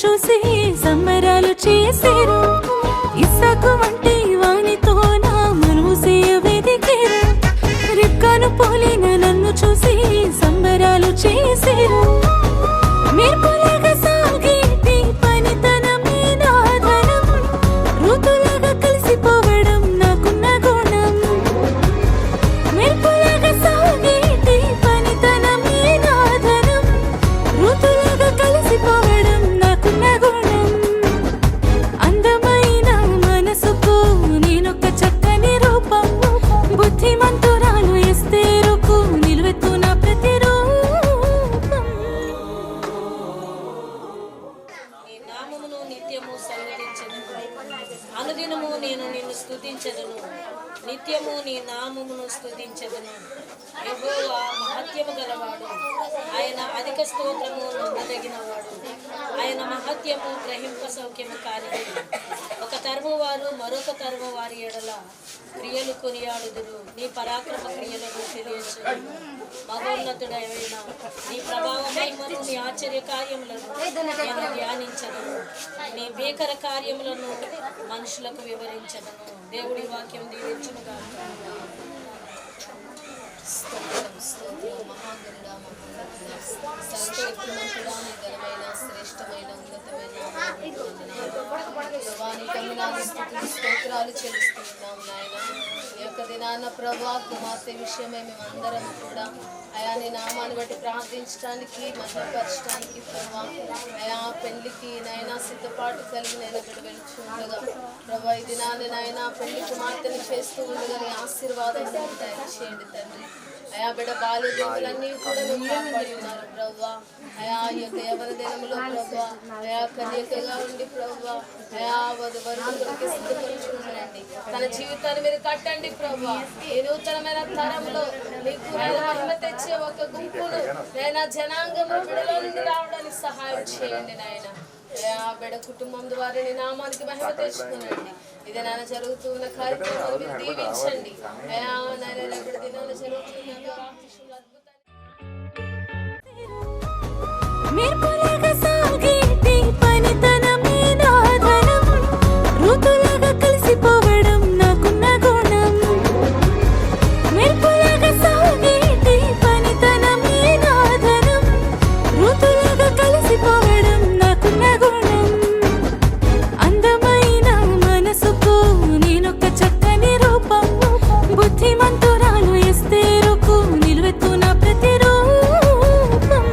చూసి సంబరాలు చేసేరు. ఇసాకు వంటి వానితో నా మనసుయ వెదికేరు. రెక్కను పోలిన నన్ను చూసి సంబరాలు చేసేరు. మెరుపులాగా సాగేటి పనితనమే నా ధనం. ఋతులాగా కలిసిపోవడం నాకున్న గుణం. మెరుపులాగా సాగేటి పనితనమే నా ధనం. ఋతులాగా కలిసిపోవడం నాకున్న గుణం. అందమైన మనసుకు నేనొక చక్కని రూపం. బుద్ధిమంతురాలు ఎస్తేరుకు నిలువెత్తున ప్రతిరూపం. నీ నామమును నిత్యము సన్నిధించెదను. అనుదినము నేను నిన్ను స్తుతించెదను. నిత్యము నీ నామమును స్తుతించెదను. యెహోవా మహత్యము గలవాడు. ఆయన అధిక స్తోత్రము నమ్మదగినవాడు. ఆయన మహత్యము గ్రహింప సౌఖ్యము కానిది. ఒక తరము వారు మరొక తరము వారి ఎడల క్రియలు కొనియాడుదురు. నీ పరాక్రమ క్రియలను తెలియచేయు. మహోన్నతుడైన నీ ప్రభావ మహిమను, నీ ఆశ్చర్య కార్యములను నేను ధ్యానించదను. నీ భీకర కార్యములను మనుషులకు వివరించదను. దేవుడి వాక్యం దీవించునుగా. శ్రేష్టమైన ఉన్నతమైన స్తోత్రాలు చెల్లిస్తున్నాం నాయన. ఈ యొక్క దినాన ప్రభా కుమార్తె విషయమై మేమందరం కూడా అయా నీ నామాన్ని బట్టి ప్రార్థించడానికి మహిమపరచడానికి ప్రభా అయా పెళ్లికి నైనా సిద్ధపాటు కలిగి నేను వెలుచు ఉండగా ప్రభా ఈ దినాన్ని నాయన పెళ్లి కుమార్తెని చేస్తూ ఉండగా నీ ఆశీర్వాదం దయచేయండి తండ్రి. అయా బిడ్డ బాల్యదేవులన్నీ కూడా నువ్వు కాపాడి ఉన్నారు ప్రభా. అయా ఈ యొక్క యవన దినములో ప్రభా అయా కన్యకగా ఉండి ప్రభా అయా వధువరులకి సిద్ధపరుచుకున్నానండి. తన జీవితాన్ని మీరు కట్టండి ప్రభా. ఈ నూతనమైన తరంలో మీకు మహిమ తెచ్చే ఒక గుంపును నేను జనాంగంలో బిడలో నుండి రావడానికి సహాయం చేయండి నాయన. ఆ బిడ కుటుంబం ద్వారా నీ నామానికి మహిమ తెచ్చుకునండి. ఇది నాన్న జరుగుతున్న కార్యక్రమాలు మీరు దీవించండి. నాయన రేపటి దినాన జరుగుతున్న మెరుపులాగా సాగేటి పనితనమే నా ధనం. ఋతులాగా కలిసిపోవడం నాకున్న గుణం. మెరుపులాగా సాగేటి పనితనమే నా ధనం. ఋతులాగా కలిసిపోవడం నాకున్న గుణం. అందమైన మనసుకు నేనొక చక్కని రూపం. బుద్ధిమంతురాలు ఎస్తేరుకు నిలువెత్తున ప్రతిరూపం.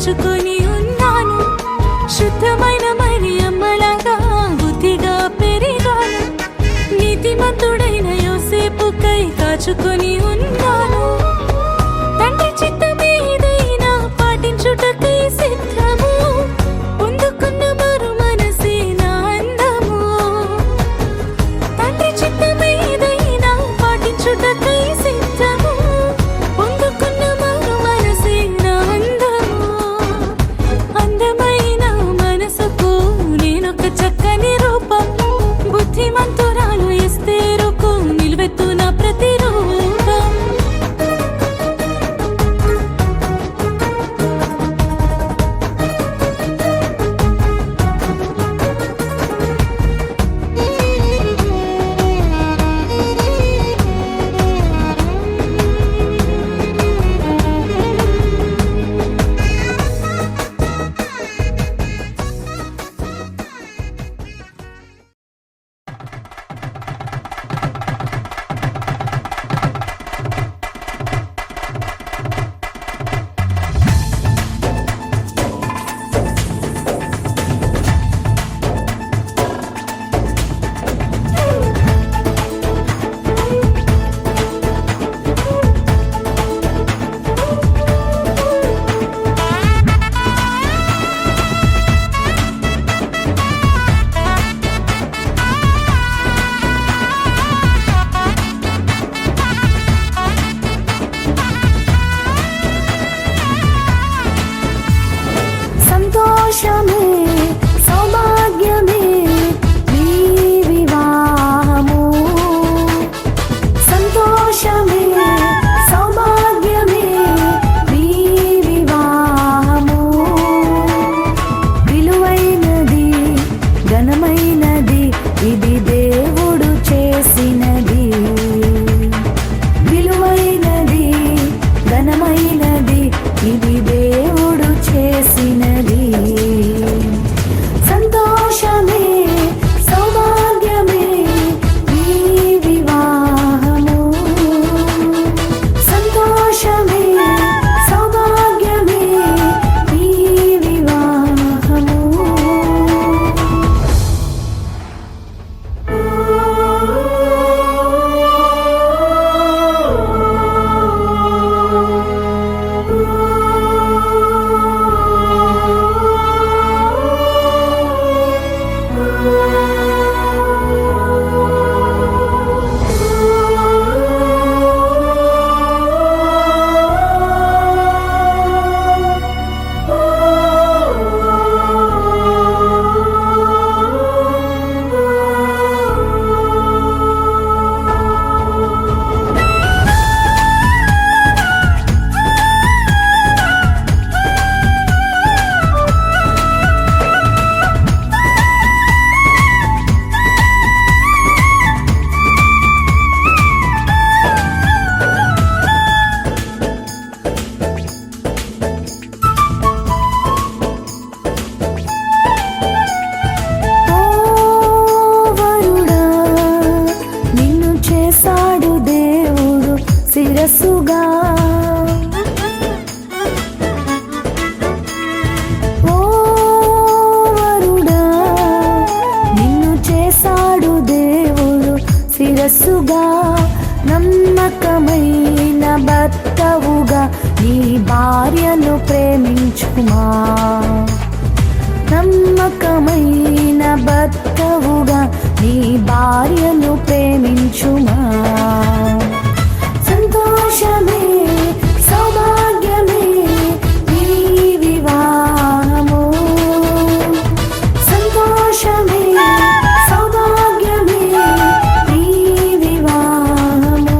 కాచుకొని ఉన్నాను. శుద్ధమైన మరియమ్మలాగా బుద్ధిగా పెరిగాను. నీతిమంతుడైన యోసేపుకై కాచుకొని ఉన్నాను. తండ్రి చిత్తమేదైనా పాటించుటకై సిద్ధము. పొందుకున్న మరు మనసే నా అందము. తండ్రి చిత్తమేదైనా పాటించుటకై సిద్ధము. పొందుకున్న మరు మనసే నా అందము. అందమైన మనసుకు నేనొక చక్కని రూపం. బుద్ధిమంతురాలు ఎస్తేరుకు నిలువెత్తున ప్రతిరూపం. సంతోషమే సౌభాగ్యమే నీ వివాహము. సంతోషమే సౌభాగ్యమే నీ వివాహము. విలువైనది ఘనమైనది ఇది దేవుడు చేసినది. విలువైనది ఘనమైనది ఇది దేవుడు చేసినది. సంతోషమే సౌభాగ్యమే నీ వివాహము. సంతోషమే సౌభాగ్యమే నీ వివాహము. శిరస్సుగా. ఓ వరుడా నిన్ను చేశాడు దేవుడు శిరస్సుగా. నమ్మకమైన భర్తవుగా నీ భార్యను ప్రేమించుమా. నమ్మకమైన భర్తవుగా నీ భార్యను ప్రేమించుమా. సంతోషమే సౌభాగ్యమే నీ వివాహము. సంతోషమే సౌభాగ్యమే నీ వివాహము.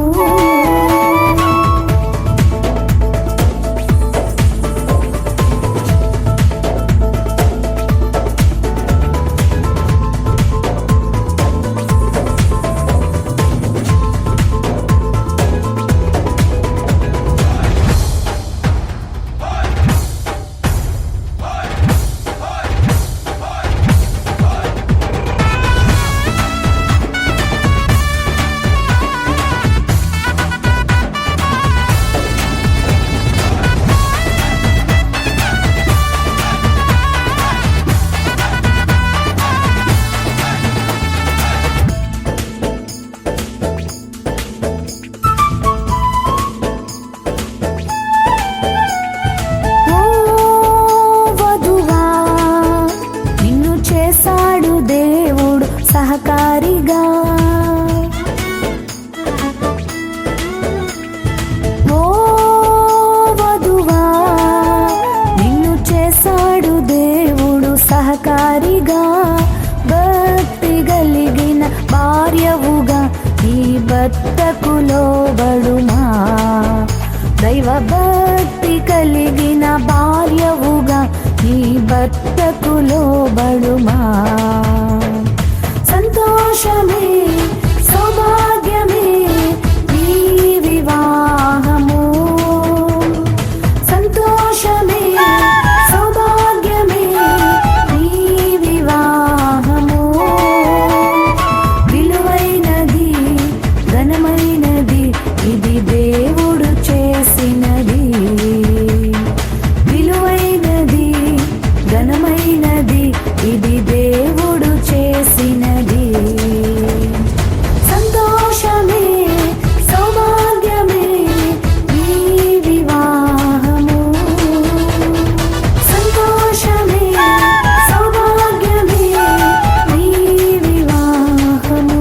లోబడుమా దైవ భక్తి కలిగిన భార్యవుగా నీ భర్తకు లోబడుమా సంతోషమే సౌభాగ్యమే నీ వివాహము సంతోషమే సౌభాగ్యమే నీ వివాహము విలువైనది ఘనమైనది ఇది దేవుడు చేసినది విలువైనది ఘనమైనది ఇది దేవుడు చేసినది సంతోషమే సౌభాగ్యమే ఈ వివాహము సంతోషమే సౌభాగ్యమే ఈ వివాహము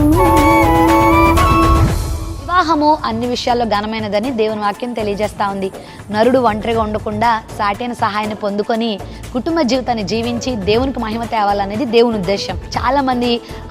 వివాహము అన్ని విషయాల్లో ఘనమైనదని దేవుని వాక్యం తెలియజేస్తా ఉంది. నరుడు ఒంటరిగా ఉండకుండా సాటైన సహాయాన్ని పొందుకొని కుటుంబ జీవితాన్ని జీవించి దేవునికి మహిమ తేవాలనేది దేవుని ఉద్దేశం. చాలా మంది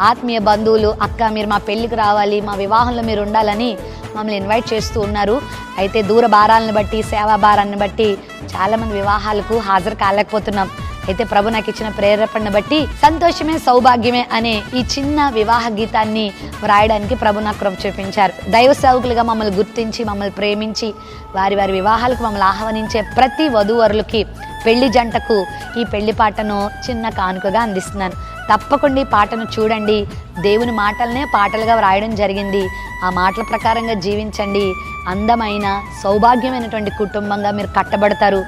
ఆత్మీయ బంధువులు, అక్క మీరు మా పెళ్లికి రావాలి, మా వివాహంలో మీరు ఉండాలని మమ్మల్ని ఇన్వైట్ చేస్తూ ఉన్నారు. అయితే దూర భారాలను బట్టి, సేవా భారాన్ని బట్టి చాలామంది వివాహాలకు హాజరు కాలేకపోతున్నాం. అయితే ప్రభు నాకు ఇచ్చిన ప్రేరేపణను బట్టి సంతోషమే సౌభాగ్యమే అనే ఈ చిన్న వివాహ గీతాన్ని వ్రాయడానికి ప్రభు నాకు కృప చూపించారు. దైవ సేవకులుగా మమ్మల్ని గుర్తించి, మమ్మల్ని ప్రేమించి వారి వారి వివాహాలకు మమ్మల్ని ఆహ్వానించే ప్రతి వధూవరులకి, పెళ్లి జంటకు ఈ పెళ్లి పాటను చిన్న కానుకగా అందిస్తున్నాను. తప్పకుండా ఈ పాటను చూడండి. దేవుని మాటలనే పాటలుగా వ్రాయడం జరిగింది. ఆ మాటల ప్రకారంగా జీవించండి. అందమైన సౌభాగ్యమైనటువంటి కుటుంబంగా మీరు కట్టబడతారు.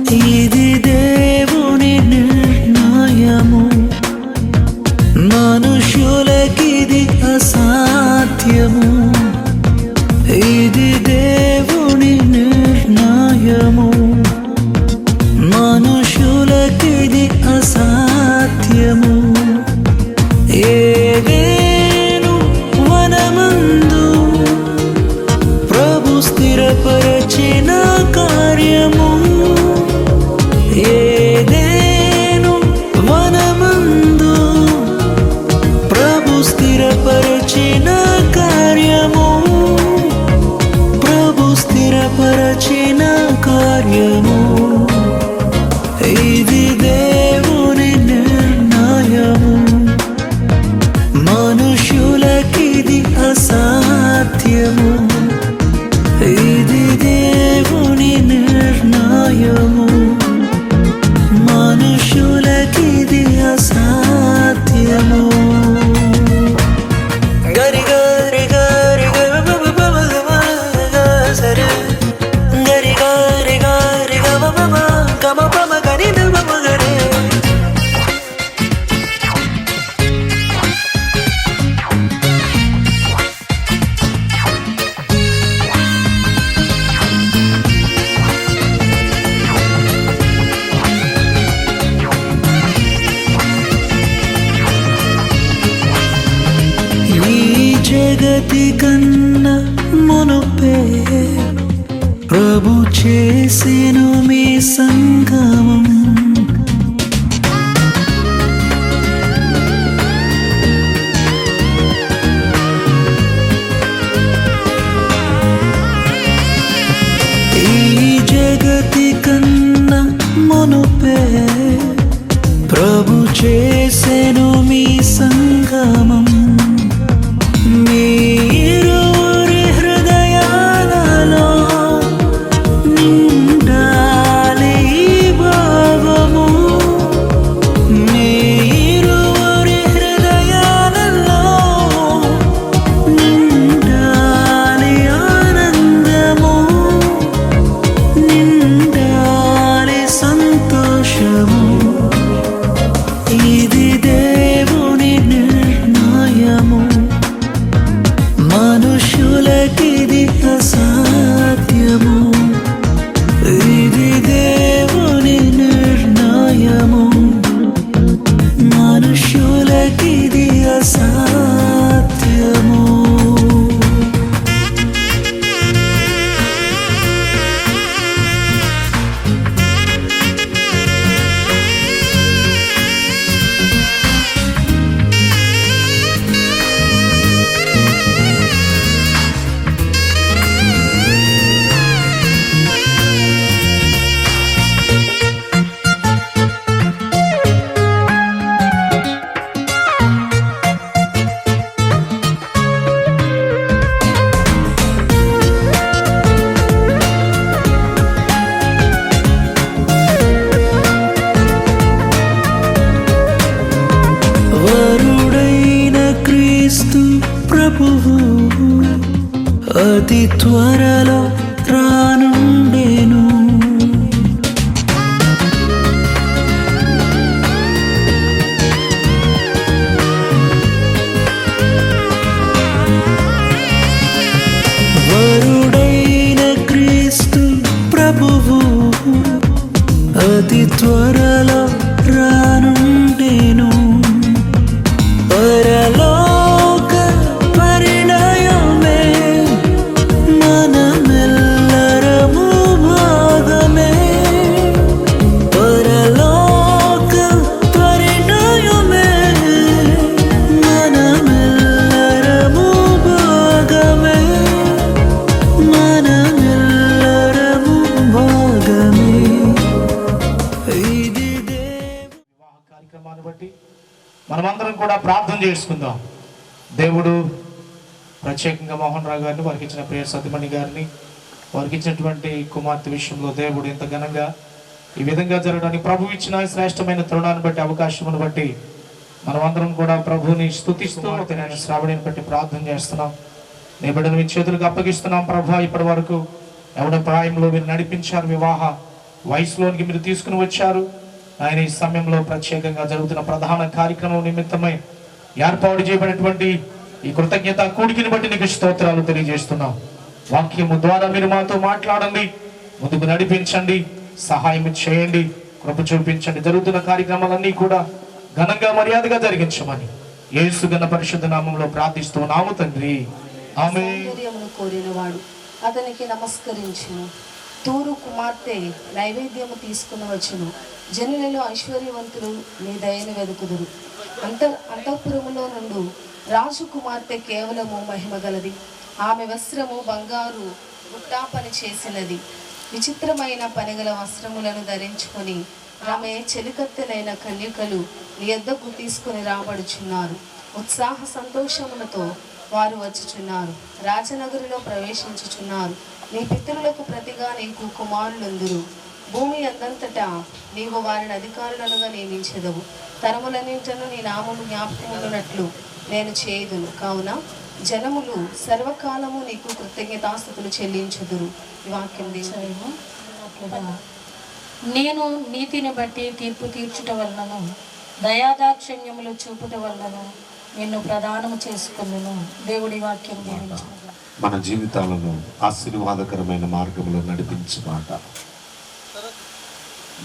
ఇది దేవుని నిర్ణయము, మనుషులకిది అసాధ్యము. ఇది దేవుని నిర్ణయము, మనుషులకిది అసాధ్యము. ఏదేను వనమందు ప్రభు స్థిరపరచిన కార్యము, ఏదేను వనమందు ప్రభు స్థిరపరచిన కార్యము, ప్రభు స్థిరపరచిన కార్యము. ఇది దేవుని నిర్ణయము, మనుషులకిది అసాధ్యము. ఇది దేవుని నిర్ణయము, మనుషులకిది అసాధ్యము. గరి గరి గరి సరే గరి గరి గరి గమ పమ గరి నమ గరే. ఈ జగతి కన్నా మునుపే ప్రభు చేసెను మీ సంగమం. ఈ జగతి కన్నా మునుపే ప్రభు చేసెను మీ సంగమం. మీరురి హృదయాలలో నిండాలి ఈ భావము, మీరురి హృదయాలలో నిండాలి ఆనందము, నిండాలి సంతోషము. ఇది దేవుని నిర్ణయము, మనుషులకిది అసాధ్యము. ఇది దేవుని నిర్ణయము, మనుషులకిది అసాధ్యము. వరుడైన క్రీస్తు ప్రభువు అతి త్వరలో రానుండెను. వరుడైన క్రీస్తు ప్రభువు అతి త్వరలో రానుండెను. పరలోక పరిణయమే మనమెల్లరము భాగమే. పరలోక పరిణయమే మనమెల్లరము భాగమే, మనమెల్లరము భాగమే. ఇది వివాహ కార్యక్రమాన్ని బట్టి మనమందరం కూడా ప్రార్థన చేసుకుందాం. దేవుడు ప్రత్యేకంగా మోహన్ రావు గారిని, వారికి ఇచ్చిన ప్రియ సత్యమణి గారిని, వారికి ఇచ్చినటువంటి కుమార్తె విషయంలో దేవుడు ఇంత ఘనంగా ఈ విధంగా జరగడానికి ప్రభు ఇచ్చిన శ్రేష్టమైన తరుణాన్ని బట్టి, అవకాశమును బట్టి మనమందరం కూడా ప్రభుని స్తుతిస్తూ నేను శ్రావణిని బట్టి ప్రార్థన చేస్తున్నాం. నీ బిడ్డను మీ చేతులకు అప్పగిస్తున్నాం ప్రభు. ఇప్పటి వరకు ఎవడ ప్రాయంలో మీరు నడిపించారు వివాహ వయసులోనికి మీరు తీసుకుని వచ్చారు. ఆయన ఈ సమయంలో ప్రత్యేకంగా జరుగుతున్న ప్రధాన కార్యక్రమం నిమిత్తమై ఏర్పాటు చేయబడినటువంటి ఈ కృతజ్ఞత కూడికిని బట్టి నీకు స్తోత్రాలు తెలియజేస్తున్నాం. వాక్యము ద్వారా మీరు మాతో మాట్లాడండి, ముందుకు నడిపించండి, సహాయం చేయండి, కృప చూపించండి. జరుగుతున్న కార్యక్రమాలన్నీ కూడా ఘనంగా మర్యాదగా జరిగించమని యేసు ఘన పరిశుద్ధ నామంలో ప్రార్థిస్తున్నాము తండ్రి, ఆమేన్. సౌందర్యమును కోరినవాడు అతనికి నమస్కరించును. తూరు కుమార్తె నైవేద్యము తీసుకుని వచ్చును. జనులలో ఐశ్వర్యవంతులు నీ దయను వెదుకుదురు. అంతఃపురములో నుండి రాజు కుమార్తె కేవలము మహిమ గలది. ఆమె వస్త్రము బంగారు గుట్టా పని చేసినది. విచిత్రమైన పనిగల వస్త్రములను ధరించుకొని ఆమె చెలికత్తెలైన కన్యకలు నీ యొద్దకు తీసుకుని రాబడుచున్నారు. ఉత్సాహ సంతోషములతో వారు వచ్చుచున్నారు. రాజనగరిలో ప్రవేశించుచున్నారు. నీ పితరులకు ప్రతిగా నీకు కుమారులందురు. భూమి అందంతటా నీవు వారిని అధికారులుగా నియమించెదవు. తరములన్నింటను నీ నామము జ్ఞాపకమున్నట్లు నేను చేయుదును. కావున జనములు సర్వకాలము నీకు కృతజ్ఞతాస్తుతులు చెల్లించుదురు. ఈ వాక్యం దేవుడు. నేను నీతిని బట్టి తీర్పు తీర్చుట వలనను దయాదాక్షిణ్యములు చూపుట వలనను నిన్ను ప్రదానము చేసుకున్నాను. దేవుడి వాక్యం దీవించును. మన జీవితాలను ఆశీర్వాదకరమైన మార్గంలో నడిపించు మాట.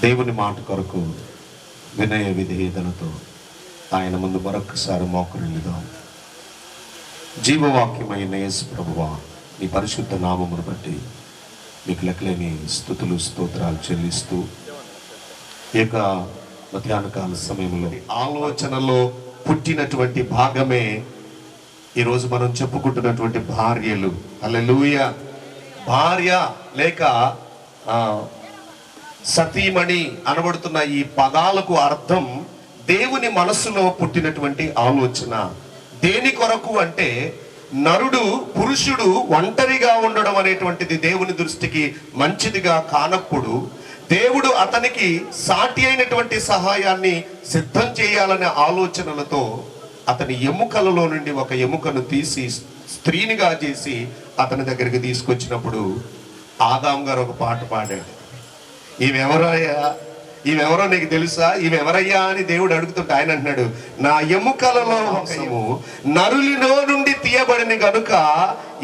దేవుని మాట కొరకు వినయ విధేయతలతో ఆయన ముందు మరొకసారి మోకరిల్లుదాం. జీవవాక్యమైన యేసు ప్రభువా, నీ పరిశుద్ధ నామమును బట్టి మీకు లెక్కలేని స్తుతులు స్తోత్రాలు చెల్లిస్తూ ఈ యొక్క మధ్యాహ్నకాల సమయంలో ఆలోచనలో పుట్టినటువంటి భాగమే ఈరోజు మనం చెప్పుకుంటున్నటువంటి భార్యలు. హల్లెలూయా. భార్య లేక సతీమణి అనబడుతున్న ఈ పదాలకు అర్థం దేవుని మనసులో పుట్టినటువంటి ఆలోచన. దేని కొరకు అంటే నరుడు పురుషుడు ఒంటరిగా ఉండడం అనేటువంటిది దేవుని దృష్టికి మంచిదిగా కానప్పుడు దేవుడు అతనికి సాటి అయినటువంటి సహాయాన్ని సిద్ధం చేయాలనే ఆలోచనలతో అతని ఎముకలలో నుండి ఒక ఎముకను తీసి స్త్రీనిగా చేసి అతని దగ్గరికి తీసుకొచ్చినప్పుడు ఆదాం గారు ఒక పాట పాడాడు. ఈమెవరో నీకు తెలుసా, ఈమెవరయ్యా అని దేవుడు అడుగుతుంటే ఆయన అంటున్నాడు, నా ఎముకలలో వంశము నరులిలో నుండి తీయబడిన గనుక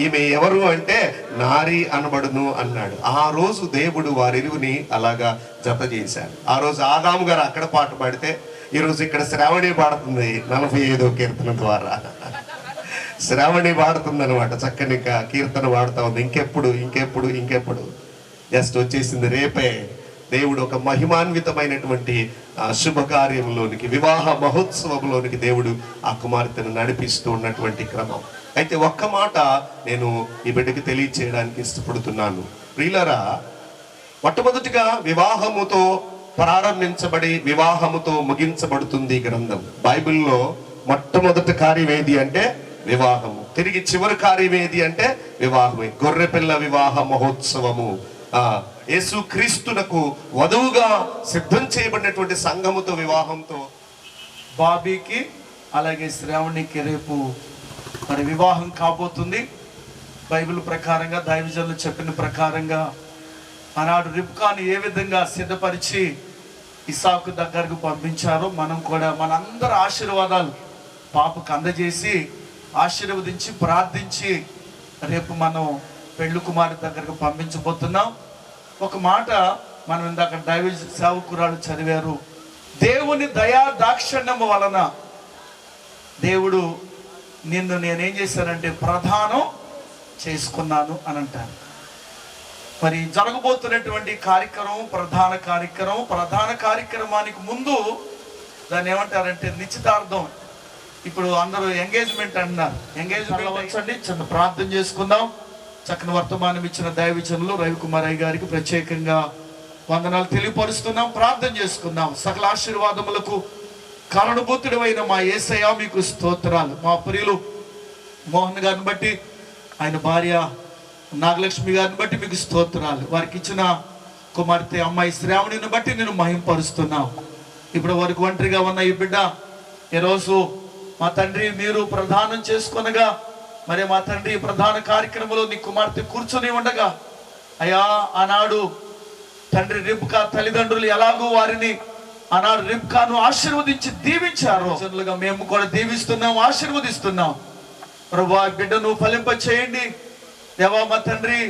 ఈమె ఎవరు అంటే నారి అనబడును అన్నాడు. ఆ రోజు దేవుడు వారిరువుని అలాగా జత చేశాడు. ఆ రోజు ఆదాము గారు అక్కడ పాట పాడితే ఈరోజు ఇక్కడ శ్రావణి పాడుతుంది 45వ కీర్తన ద్వారా. శ్రావణి పాడుతుంది అనమాట. చక్కని కీర్తన పాడుతా ఉంది. ఇంకెప్పుడు జస్ట్ వచ్చేసింది. రేపే దేవుడు ఒక మహిమాన్వితమైనటువంటి శుభకార్యంలోనికి, వివాహ మహోత్సవంలోనికి దేవుడు ఆ కుమార్తెను నడిపిస్తూ ఉన్నటువంటి క్రమం. అయితే ఒక్క మాట నేను ఈ బిడ్డకి తెలియచేయడానికి ఇష్టపడుతున్నాను. ప్రియులారా, మొట్టమొదటిగా వివాహముతో ప్రారంభించబడి వివాహముతో ముగించబడుతుంది గ్రంథం. బైబిల్లో మొట్టమొదటి కార్యం ఏది అంటే వివాహము. తిరిగి చివరి కార్యం ఏది అంటే వివాహమే. గొర్రెపిల్ల వివాహ మహోత్సవము. యేసు క్రీస్తునకు వధువుగా సిద్ధం చేయబడినటువంటి సంఘముతో వివాహంతో బాబీకి అలాగే శ్రావణికి రేపు మరి వివాహం కాబోతుంది. బైబిల్ ప్రకారంగా దైవజనులు చెప్పిన ప్రకారంగా ఆనాడు రిబ్కాను ఏ విధంగా సిద్ధపరిచి ఇసాకు దగ్గరకు పంపించారో మనం కూడా మనందరి ఆశీర్వాదాలు పాపకు అందజేసి ఆశీర్వదించి ప్రార్థించి రేపు మనం పెళ్లి కుమారుడి దగ్గరకు పంపించబోతున్నాం. ఒక మాట మనం ఇందాక దైవ సేవకురాలు చదివారు. దేవుని దయా దాక్షిణ్యము వలన దేవుడు నిన్ను నేనేం చేశానంటే ప్రధానం చేసుకున్నాను అని అంటారు. మరి జరగబోతున్నటువంటి కార్యక్రమం ప్రధాన కార్యక్రమానికి ముందు దాన్ని ఏమంటారంటే నిశ్చితార్థం. ఇప్పుడు అందరూ ఎంగేజ్మెంట్ అంటున్నారు. ఎంగేజ్మెంట్ వచ్చండి, చిన్న ప్రార్థన చేసుకుందాం. చక్కని వర్తమానం ఇచ్చిన దైవజనులు రవికుమార్ అయ్య గారికి ప్రత్యేకంగా వందనాలు తెలియపరుస్తున్నాం. ప్రార్థన చేసుకుందాం. సకల ఆశీర్వాదములకు కారణభూతుడు అయిన మా యేసయ్య మీకు స్తోత్రాలు. మా ప్రియులు మోహన్ గారిని బట్టి, ఆయన భార్య నాగలక్ష్మి గారిని బట్టి మీకు స్తోత్రాలు. వారికి ఇచ్చిన కుమార్తె అమ్మాయి శ్రావణిని బట్టి నేను మహింపరుస్తున్నాం. ఇప్పుడు వారికి ఒంటరిగా ఉన్న ఈ బిడ్డ ఈరోజు మా తండ్రి మీరు ప్రధానం చేసుకొనగా, మరి మా తండ్రి ప్రధాన కార్యక్రమంలో నీ కుమార్తె కూర్చొని ఉండగా, అయ్యా ఆనాడు తండ్రి రిబ్కా తల్లిదండ్రులు ఎలాగో వారిని ఆనాడు రిబ్కాను ఆశీర్వదించి దీవించారు, మేము కూడా దీవిస్తున్నాం, ఆశీర్వదిస్తున్నాం. ప్రభువా బిడ్డను ఫలింప చేయండి దేవా. మా తండ్రి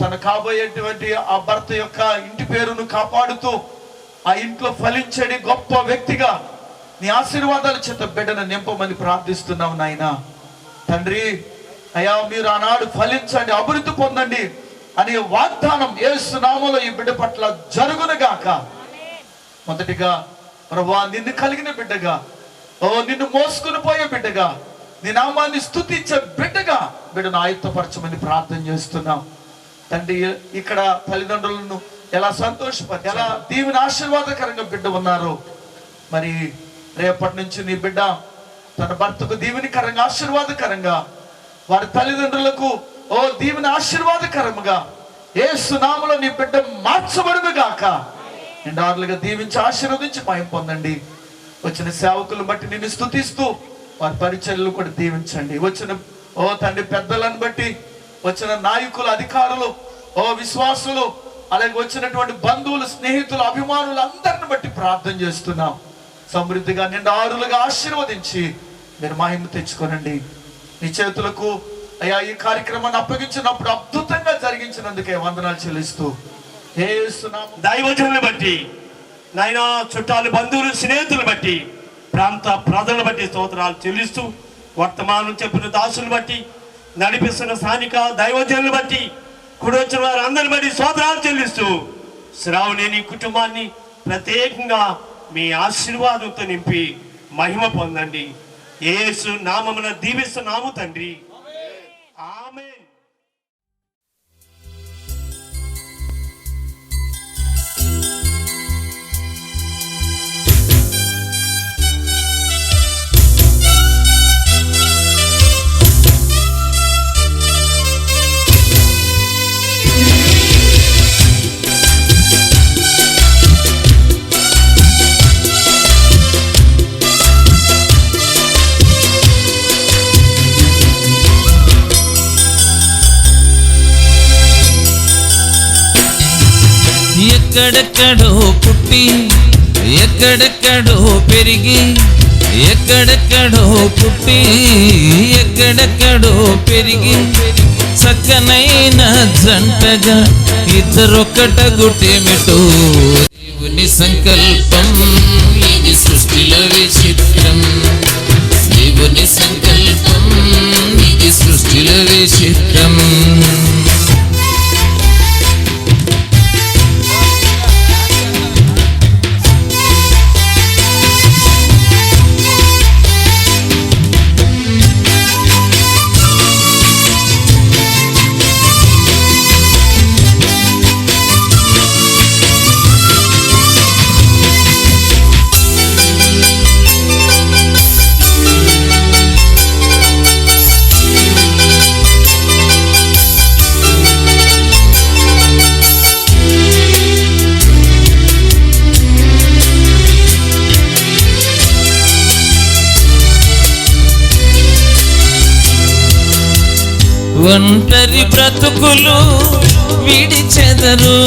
తన కాబోయేటువంటి ఆ భర్త యొక్క ఇంటి పేరును కాపాడుతూ ఆ ఇంట్లో ఫలించడి గొప్ప వ్యక్తిగా నీ ఆశీర్వాదాల చేత బిడ్డను నింపమని ప్రార్థిస్తున్నాం నాయన. తండ్రి అయ్యా మీరు ఆనాడు ఫలించండి, అభివృద్ధి పొందండి అనే వాగ్దానం యేసు నామములో ఈ బిడ్డ పట్ల జరుగునుగాక. మొదటిగా ప్రభువా నిన్ను కలిగిన బిడ్డగా, నిన్ను మోసుకుని పోయే బిడ్డగా, నీ నామాన్ని స్తుతించే బిడ్డగా బిడ్డను ఆయుత్తపరచమని ప్రార్థన చేస్తున్నాం తండ్రి. ఇక్కడ తల్లిదండ్రులను ఎలా సంతోషపరి, ఎలా దీవెన ఆశీర్వాదకరంగా బిడ్డ ఉన్నారు, మరి రేపటి నుంచి నీ బిడ్డ తన భర్తకు దీవెనకరంగా ఆశీర్వాదకరంగా, వారి తల్లిదండ్రులకు దీవెన ఆశీర్వాదకరంగా యేసు నామములో నీ బిడ్డ మార్చబడును గాక. నిండారులుగా దీవించి ఆశీర్వదించి మహిమ పొందండి. వచ్చిన సేవకులను బట్టి నిన్ను స్తుతిస్తూ వారి పరిచర్యలు కూడా దీవించండి. వచ్చిన తండ్రి పెద్దలను బట్టి, వచ్చిన నాయకులు, అధికారులు, విశ్వాసులు, అలాగే వచ్చినటువంటి బంధువులు, స్నేహితులు, అభిమానులు అందరిని బట్టి ప్రార్థన చేస్తున్నాం. సమృద్ధిగా నిండారులుగా ఆశీర్వదించి మీరు మహిమ తెచ్చుకోనండి. నీ చేతులకు అయ్యా ఈ కార్యక్రమాన్ని అప్పగించినప్పుడు అద్భుతంగా జరిగించినందుకే వందనాలు చెల్లిస్తూ దైవజనులను బట్టి నాయన, చుట్టాలు, బంధువులు, స్నేహితులు బట్టి, ప్రాంత ప్రజలను బట్టి స్తోత్రాలు చెల్లిస్తూ, వర్తమానం చెప్పిన దాసులను బట్టి, నడిపిస్తున్న స్థానిక దైవజనులను బట్టి, కూడి వచ్చిన వారు అందరిని బట్టి స్తోత్రాలు చెల్లిస్తూ, శ్రావణి కుటుంబాన్ని ప్రత్యేకంగా మీ ఆశీర్వాదంతో నింపి మహిమ పొందండి. యేసు నామమున దీవిస్తున్నాము తండ్రి, ఆమేన్. ఎక్కడెక్కడో పుట్టి ఎక్కడెక్కడో పెరిగి, ఎక్కడెక్కడో పుట్టి ఎక్కడెక్కడో పెరిగి, చక్కనైన జంటగా ఇద్దరొక్కటగుటేమిటో దేవుని సంకల్పం ఇది సృష్టిలో విచిత్రం. దేవుని సంకల్పం ఇది సృష్టిలో విచిత్రం. ఒంటరి బ్రతుకులు విడిచెదరు,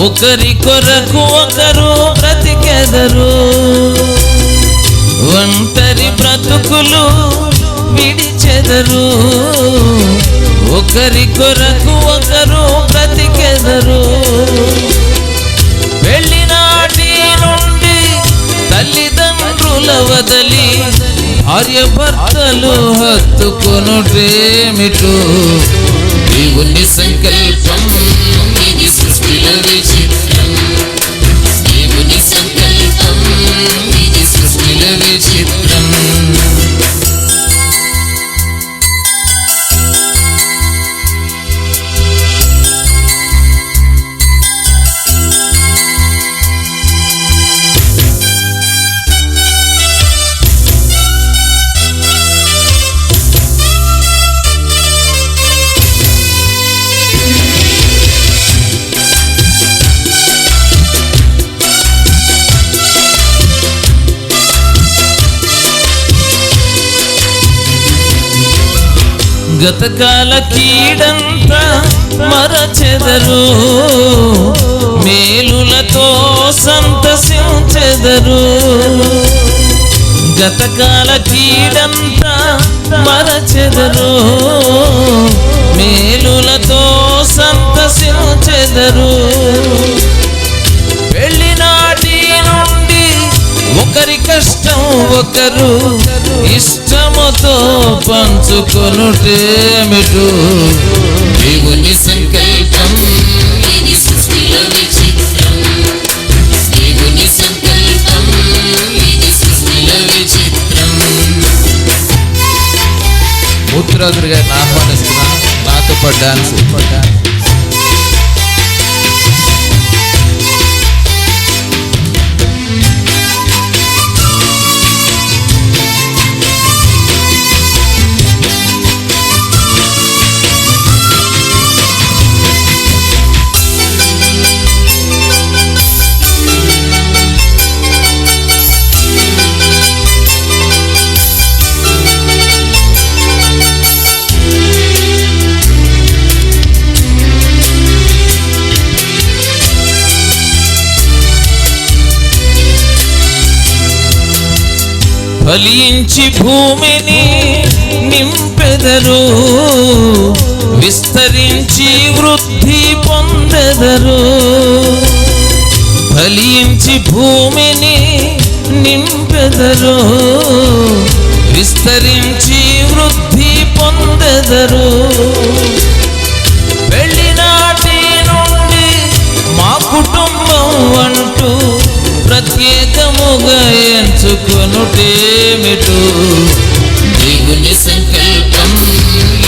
ఒకరి కొరకు ఒకరు బ్రతికెదరు. ఒంటరి బ్రతుకులు విడిచెదరు, ఒకరి కొరకు ఒకరు బ్రతికెదరు. పెళ్లినాటి నుండి తల్లిదండ్రుల వదలి భార్యాభర్తలు హత్తుకొనుటేమిటో దేవుని సంకల్పం ఇది సృష్టిలో విచిత్రం. దేవుని సంకల్పం ఇది సృష్టిలో విచిత్రం. గతకాల కీడంతా మరచెదరు, మేలులతో సంతసించెదరు. గతకాల కీడంతా మరచెదరు, మేలులతో సంతసించెదరు. పెళ్లినాటి నుండి ఒకరి కష్టం ఒకరు ఇష్టముతో పంచుకొనుటేమిటు. దేవుని సంకల్పం ఇది సృష్టిలో విచిత్రం. దేవుని సంకల్పం ఇది సృష్టిలో విచిత్రం. మూర్తిరాజులు గారిని ఆహ్వానిస్తున్నాను, నాతో పాటు డాన్స్. ఫలించి భూమిని నింపెదరు, విస్తరించి వృద్ధి పొందెదరు. ఫలించి భూమిని నింపెదరు, విస్తరించి వృద్ధి పొందెదరు. పెళ్లినాటి నుండి మా కుటుంబం అంటూ ప్రత్యేకముగా ఎంచుకొనుటేమిటు. దేవుని సంకల్పం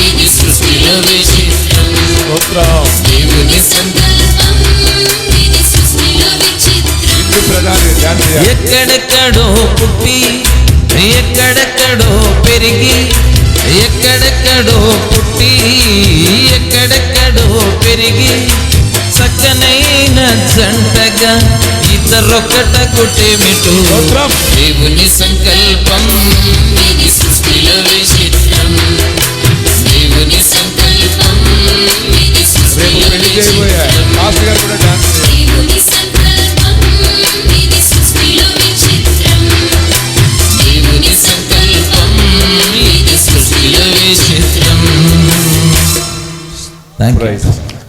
ఇది సృష్టిలో విచిత్రం. దేవుని సంకల్పం ఇది సృష్టిలో విచిత్రం. ఎక్కడెక్కడో పుట్టి ఎక్కడెక్కడో పెరిగి, ఎక్కడెక్కడో పుట్టి ఎక్కడెక్కడో పెరిగి, చక్కనైన జంటగా ఇద్దరొక్కటకుటేమిటు. దేవుని సంకల్పం ఇది సృష్టిలో విచిత్రం. దేవుని సంకల్పం ఇది సృష్టిలో విచిత్రం. దేవుని సంకల్పం ఇది సృష్టిలో విచిత్రం. దేవుని సంకల్పం ఇది సృష్టిలో విచిత్రం.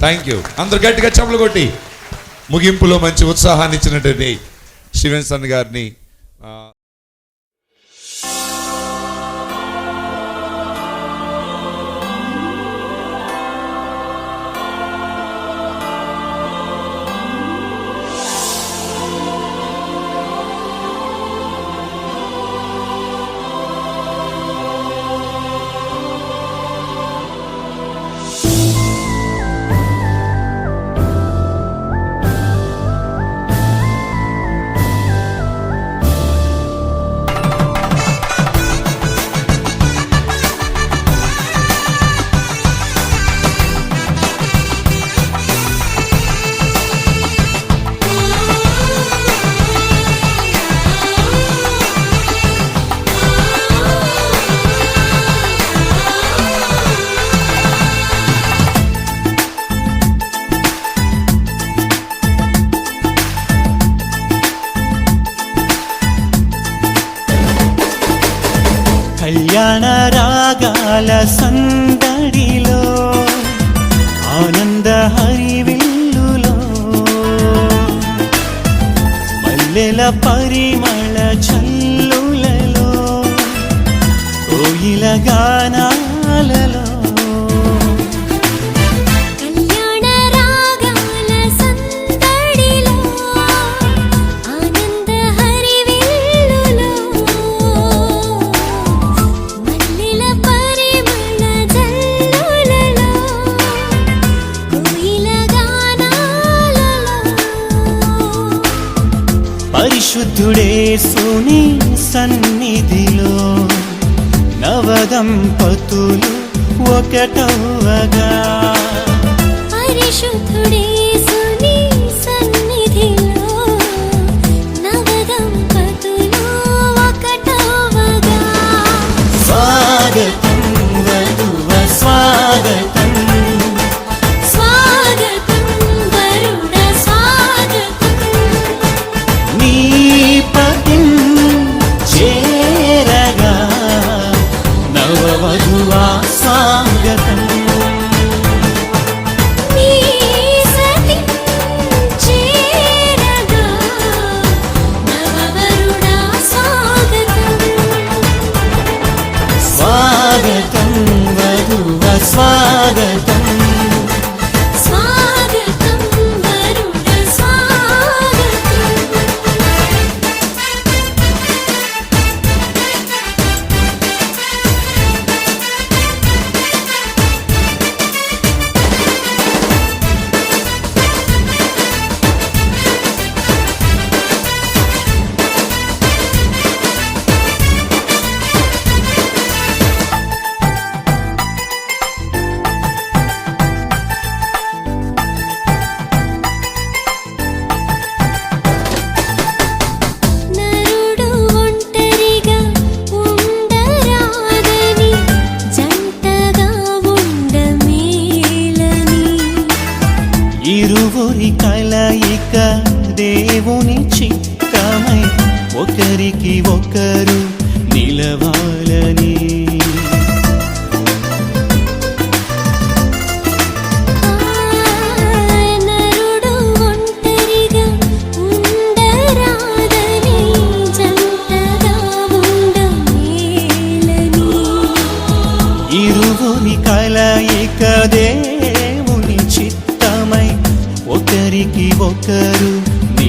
Thank you. అందరు గట్టిగా చప్పలు కొట్టి ముగింపులో మంచి ఉత్సాహాన్ని ఇచ్చినటువంటి స్టీవెన్సన్ గారిని కళ్యాణ రాగాల సందడిలో ఆనంద హరివిల్లులో మల్లెల పరిమళ చల్లులలో కోయిల గానాలలో పరిశుద్ధుడేసుని సన్నిధిలో నవదంపతులు ఒకటవగా. పరిశుద్ధుడేసుని సన్నిధిలో నవదంపతులు ఒకటవగా. స్వాగతం వధువ స్వాగతం, స్వాగతం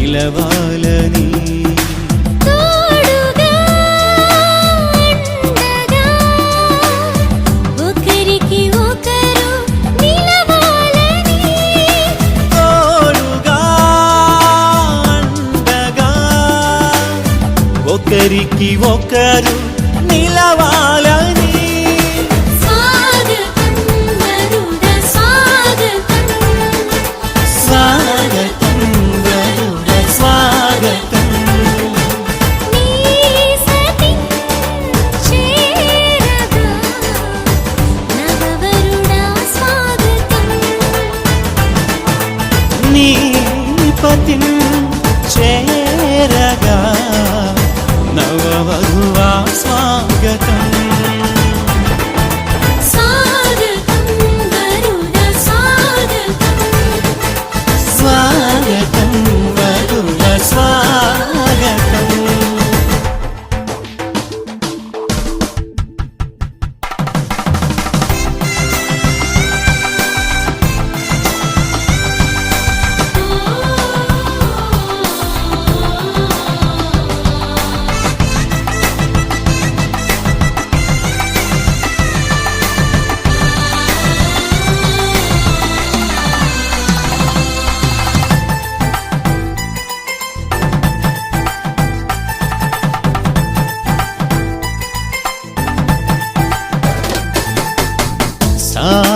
నిలవాలని తోడుగా అండగా ఒకరికి ఒకరు నిలవాలని తోడుగా అండగా ఒకరికి ఒకరు నిలవాలని స్వాగతం వరుడ స్వాగతం స్వాగతం వరుడ స్వాగతం నీ సతి చేరగా నవవరుడా స్వాగతం నీ పతిం చేరగా నవవధువా స్వాగతం స్వాగతం వరుడ స్వాగతం స్వాగతం వరుడ స్వాగతం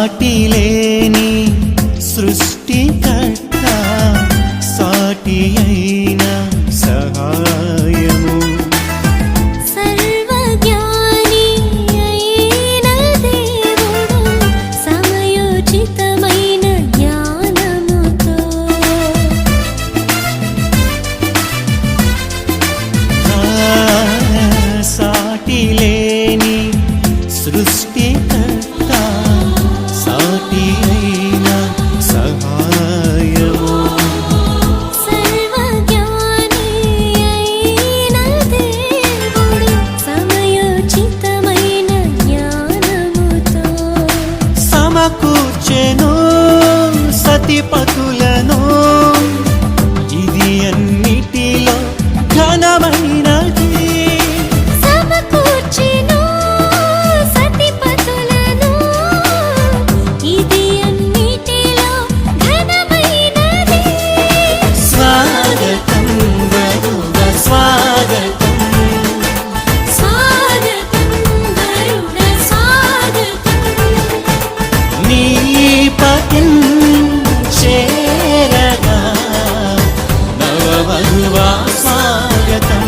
సాటిలేని సృష్టికర్త సాటి అయిన సహాయము సర్వజ్ఞాని అయిన దేవుడు సమయోచితమైన జ్ఞానముతో సాటిలేని సృష్టికర్త సాటి అయిన సహాయము సర్వజ్ఞాని అయిన దేవుడు సమయోచితమైన జ్ఞానముతో సమకూర్చెను సతిపతులను ఇది అన్నిటిలో ఘనమైనది సమకూర్చెను సతిపతులను ఇది అన్నిటిలో ఘనమైనది స్వాగతం వరుడ స్వాగతం స్వాగతం వరుడ స్వాగతం నీ పతిం చేరగా నవవధువా స్వాగతం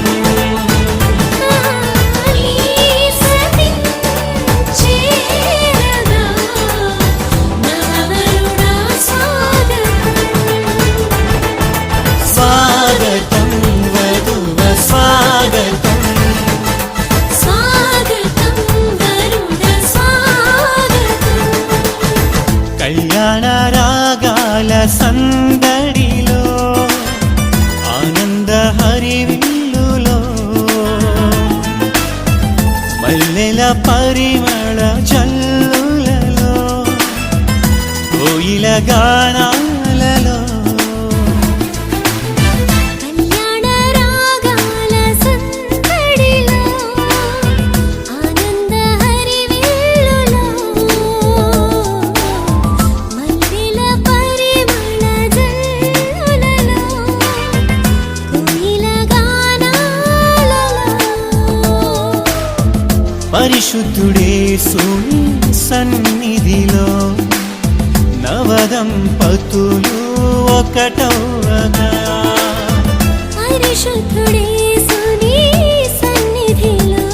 నీ సతి చేరగా నవవరుడా స్వాగతం స్వాగతం వధువ స్వాగతం స్వాగతం వరుడ స్వాగతం కళ్యాణ రాగాల సందడిలో ఆనంద హరివిల్లులో మల్లెల పరిమళ జల్లులలో కోయిల గానాలలో కళ్యాణ రాగాల సందడిలో ఆనంద హరివిల్లులో మల్లెల పరిమళ జల్లులలో కోయిల గానాలలో పరిశుద్ధుడేసుని సన్నిధిలో నవదంపతులు ఒకటవగా పరిశుద్ధుడేసుని సన్నిధిలో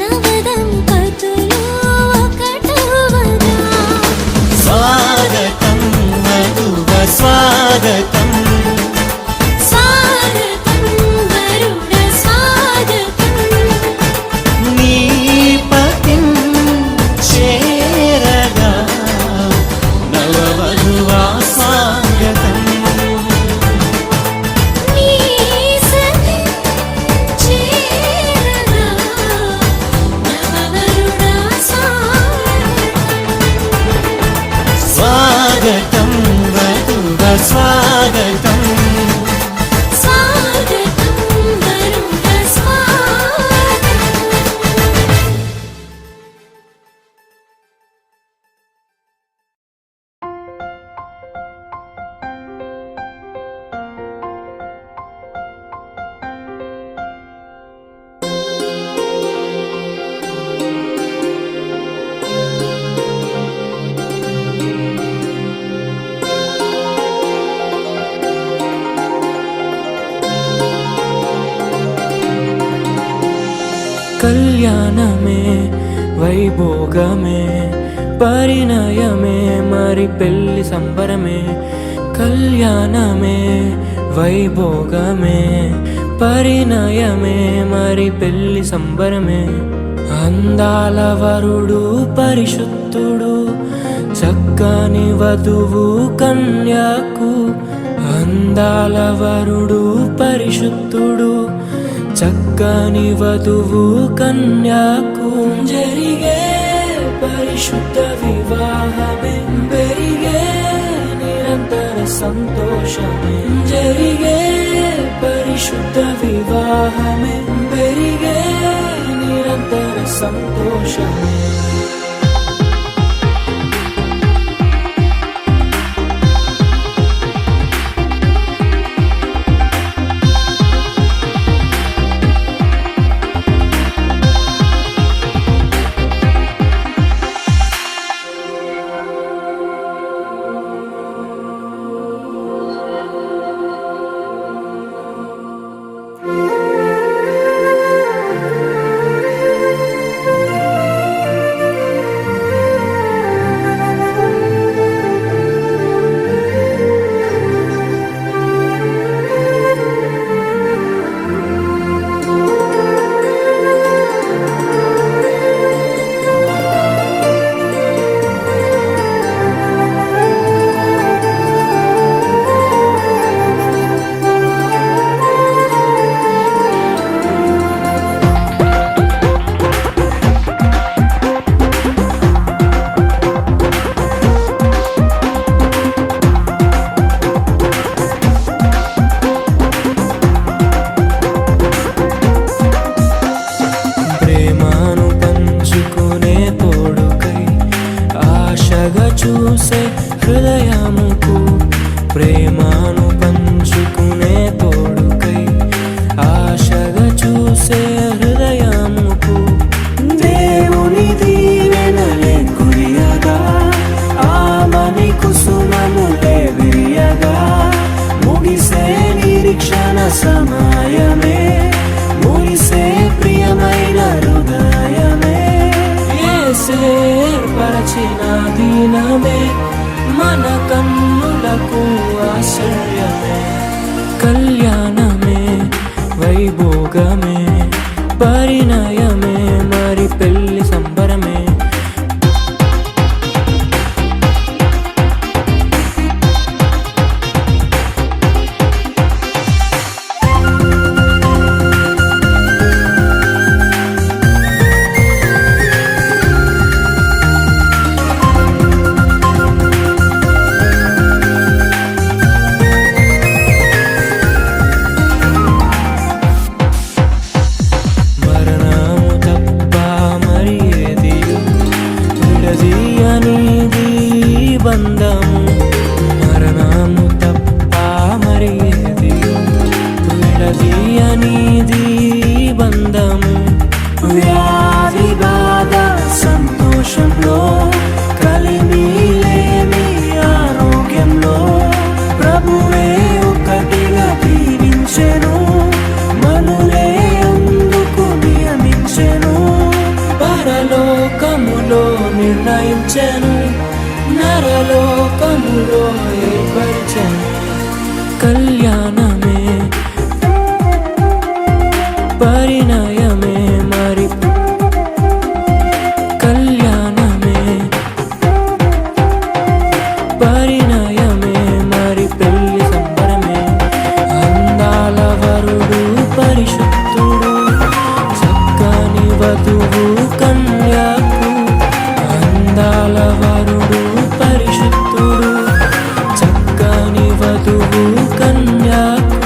నవదంపతులు ఒకటవగా స్వాగతం వధువ స్వాగతం స్వాగతం వరుడ స్వాగతం నీ పతిం చేరగా నవవధువా స్వాగతం నీ సతి చేరగా నవవరుడా స్వాగతం వధువ స్వాగతం కళ్యాణమే వైభోగమే పరిణయమే మరి పెళ్లి సంబరమే కళ్యాణమే వైభోగమే పరిణయమే మరి పెళ్లి సంబరమే అందాల వరుడు పరిశుద్ధుడు చక్కని వధువు కన్యకు అందాల వరుడు పరిశుద్ధుడు చక్కని వధువు కన్యకు జరిగే పరిశుద్ధ వివాహమే పెరిగే నిరంతర సంతోషమే జరిగే పరిశుద్ధ వివాహమే పెరిగే నిరంతర సంతోషమే చూసే హృదయముకు ప్రేమను పంచుకునే తోడుకై ఆశగా చూసే హృదయముకు దేవుని దీవెనలే కురియగా ఆమని కుసుమములే విరియగా ముగిసే నిరీక్షణ సమయమే ముగిసే ప్రియమైన హృదయమే ఏర్పరచిన దినమే మన కన్నులకు ఆశ్చర్యమే కళ్యాణమే వైభోగమే పరిణయమే మరి పెళ్లి సంబరమే బంధము మరణము తప్ప మరి ఏదియో విడదీయనిది బంధము వ్యాధి బాధ సంతోషంలో కలిమి లేని ఆరోగ్యంలో ప్రభువే ఒకటిగా దీవించెను మనులే అందుకు నియమించెను పరలోకములో నిర్ణయించెను నరలోకములో ఏర్పరిచెను కళ్యాణమే పరిణయమే మరి కళ్యాణమే పరిణయమే మరి పెళ్లి సంబరమే అందాల వరుడు పరిశుద్ధుడు చక్కని వధువు కన్యకు అందాల వరుడు పరిశుద్ధుడు చక్కని వధువు కన్యకు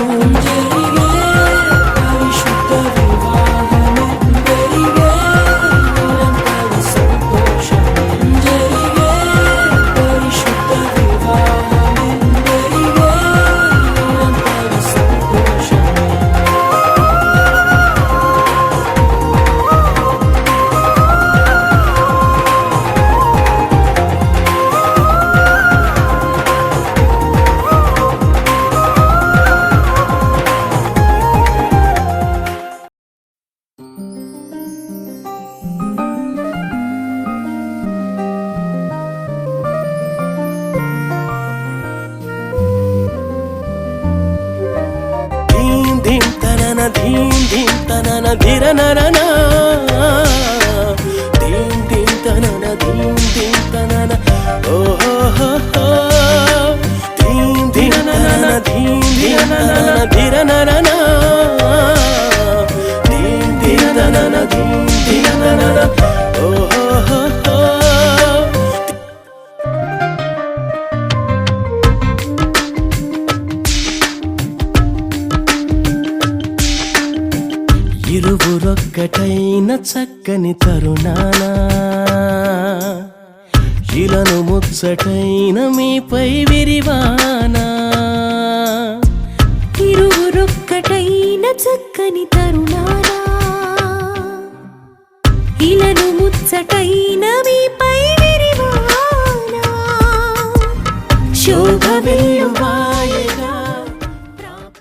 ధీం తనన ధీం ధీం తనన ధిరనరన ధీం ధీం తనన ధీం ధీం తనన ఓహో ధీం ధీం తనన ధీం ధీం తనన ధిరనరన ధీం ధీం తనన ధీం ధీం తనన ఓహో ఇరువురొక్కటైన చక్కని తరుణాన ఇలను ముచ్చటైన మీపై విరివానా ఇరువురొక్కటైన చక్కని తరుణానా ఇలను ముచ్చటైన